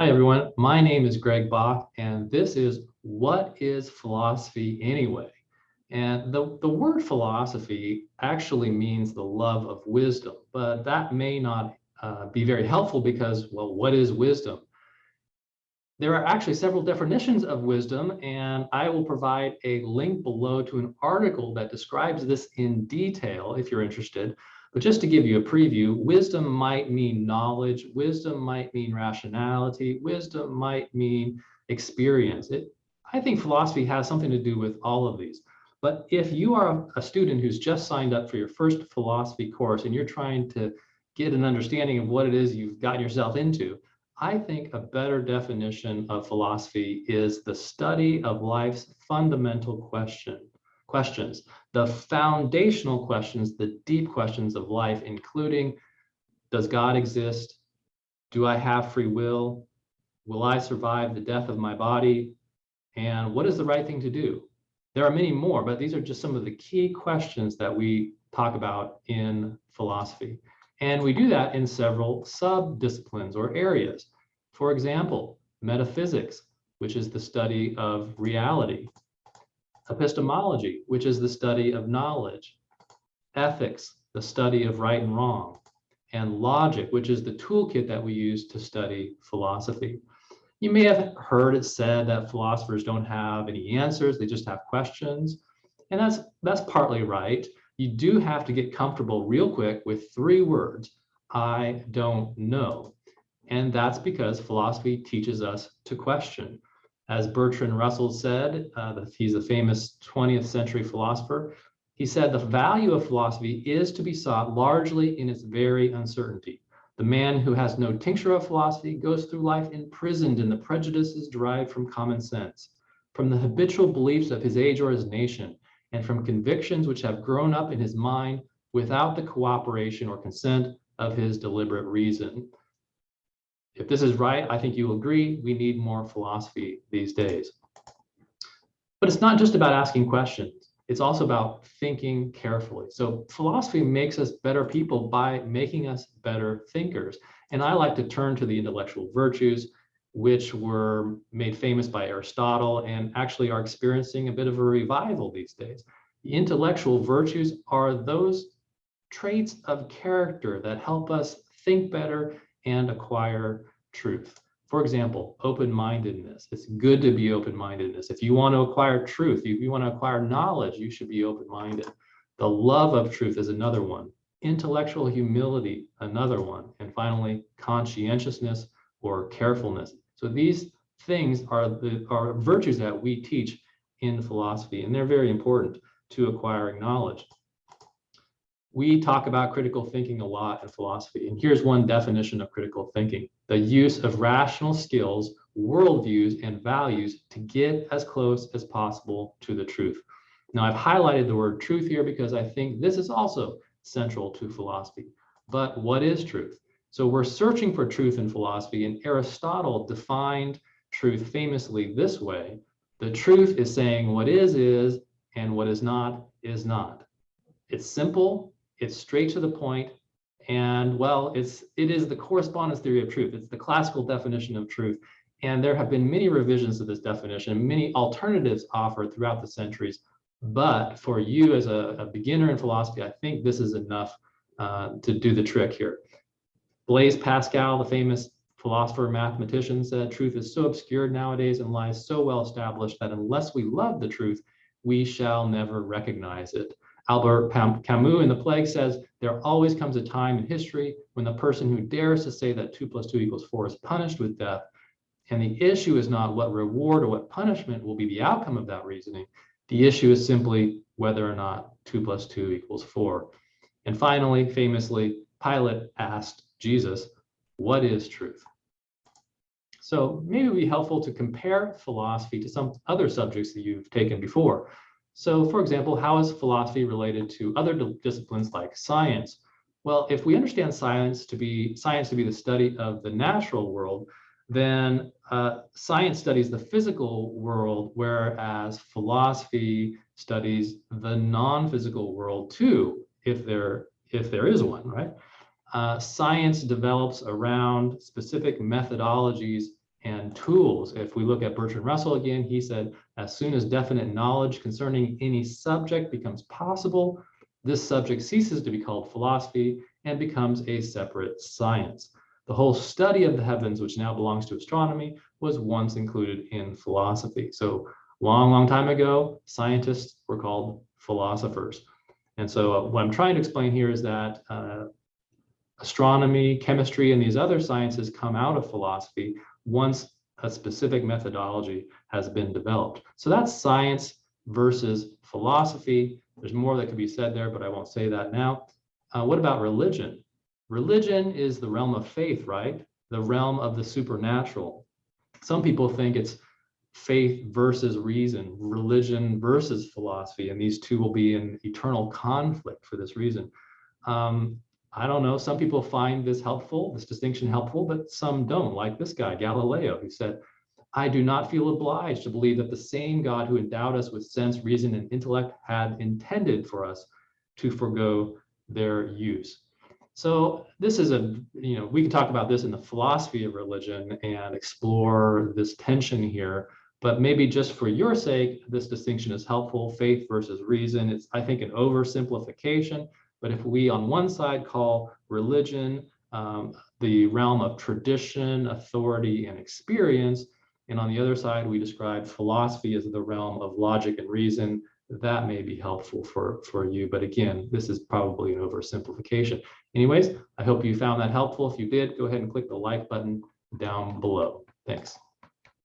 Hi, everyone. My name is Greg Bach, and this is What is Philosophy Anyway? And the word philosophy actually means the love of wisdom, but that may not be very helpful because, well, what is wisdom? There are actually several definitions of wisdom, and I will provide a link below to an article that describes this in detail if you're interested. But just to give you a preview, wisdom might mean knowledge, wisdom might mean rationality, wisdom might mean experience. I think philosophy has something to do with all of these. But if you are a student who's just signed up for your first philosophy course and you're trying to get an understanding of what it is you've gotten yourself into, I think a better definition of philosophy is the study of life's fundamental questions, the foundational questions, the deep questions of life, including, does God exist? Do I have free will? Will I survive the death of my body? And what is the right thing to do? There are many more, but these are just some of the key questions that we talk about in philosophy. And we do that in several sub-disciplines or areas. For example, metaphysics, which is the study of reality; epistemology, which is the study of knowledge; ethics, the study of right and wrong; and logic, which is the toolkit that we use to study philosophy. You may have heard it said that philosophers don't have any answers, they just have questions. And that's partly right. You do have to get comfortable real quick with three words: I don't know. And that's because philosophy teaches us to question. As Bertrand Russell said, he's a famous 20th century philosopher, he said, the value of philosophy is to be sought largely in its very uncertainty. The man who has no tincture of philosophy goes through life imprisoned in the prejudices derived from common sense, from the habitual beliefs of his age or his nation, and from convictions which have grown up in his mind without the cooperation or consent of his deliberate reason. If this is right, I think you'll agree we need more philosophy these days. But it's not just about asking questions. It's also about thinking carefully. So philosophy makes us better people by making us better thinkers. And I like to turn to the intellectual virtues, which were made famous by Aristotle and actually are experiencing a bit of a revival these days. The intellectual virtues are those traits of character that help us think better and acquire truth. For example, open-mindedness. It's good to be open-mindedness. If you want to acquire truth, if you want to acquire knowledge, you should be open-minded. The love of truth is another one. Intellectual humility, another one. And finally, conscientiousness or carefulness. So these things are virtues that we teach in philosophy, and they're very important to acquiring knowledge. We talk about critical thinking a lot in philosophy, and here's one definition of critical thinking: the use of rational skills, worldviews, and values to get as close as possible to the truth. Now, I've highlighted the word truth here because I think this is also central to philosophy. But what is truth? So we're searching for truth in philosophy, and Aristotle defined truth famously this way: the truth is saying what is, and what is not, is not. It's simple, it's straight to the point, and well, it is the correspondence theory of truth. It's the classical definition of truth. And there have been many revisions to this definition, many alternatives offered throughout the centuries. But for you as a beginner in philosophy, I think this is enough to do the trick here. Blaise Pascal, the famous philosopher mathematician, said, truth is so obscured nowadays and lies so well established that unless we love the truth, we shall never recognize it. Albert Camus in The Plague says, there always comes a time in history when the person who dares to say that 2 + 2 = 4 is punished with death. And the issue is not what reward or what punishment will be the outcome of that reasoning. The issue is simply whether or not 2 + 2 = 4. And finally, famously, Pilate asked Jesus, what is truth? So maybe it would be helpful to compare philosophy to some other subjects that you've taken before. So for example, how is philosophy related to other disciplines like science? Well, if we understand science to be the study of the natural world, then science studies the physical world, whereas philosophy studies the non-physical world too, if there is one, right? Science develops around specific methodologies and tools. If we look at Bertrand Russell again, he said, as soon as definite knowledge concerning any subject becomes possible, this subject ceases to be called philosophy and becomes a separate science. The whole study of the heavens, which now belongs to astronomy, was once included in philosophy. So long time ago, scientists were called philosophers. And so what I'm trying to explain here is that astronomy, chemistry, and these other sciences come out of philosophy once a specific methodology has been developed. So that's science versus philosophy. There's more that could be said there, but I won't say that now. What about religion? Religion is the realm of faith, right? The realm of the supernatural. Some people think it's faith versus reason, religion versus philosophy, and these two will be in eternal conflict for this reason. I don't know, some people find this helpful, this distinction helpful, but some don't, like this guy, Galileo, who said, I do not feel obliged to believe that the same God who endowed us with sense, reason, and intellect had intended for us to forego their use. So this is we can talk about this in the philosophy of religion and explore this tension here, but maybe just for your sake, this distinction is helpful, faith versus reason. It's, I think, an oversimplification, but if we on one side call religion the realm of tradition, authority, and experience, and on the other side, we describe philosophy as the realm of logic and reason, that may be helpful for you. But again, this is probably an oversimplification. Anyways, I hope you found that helpful. If you did, go ahead and click the like button down below. Thanks.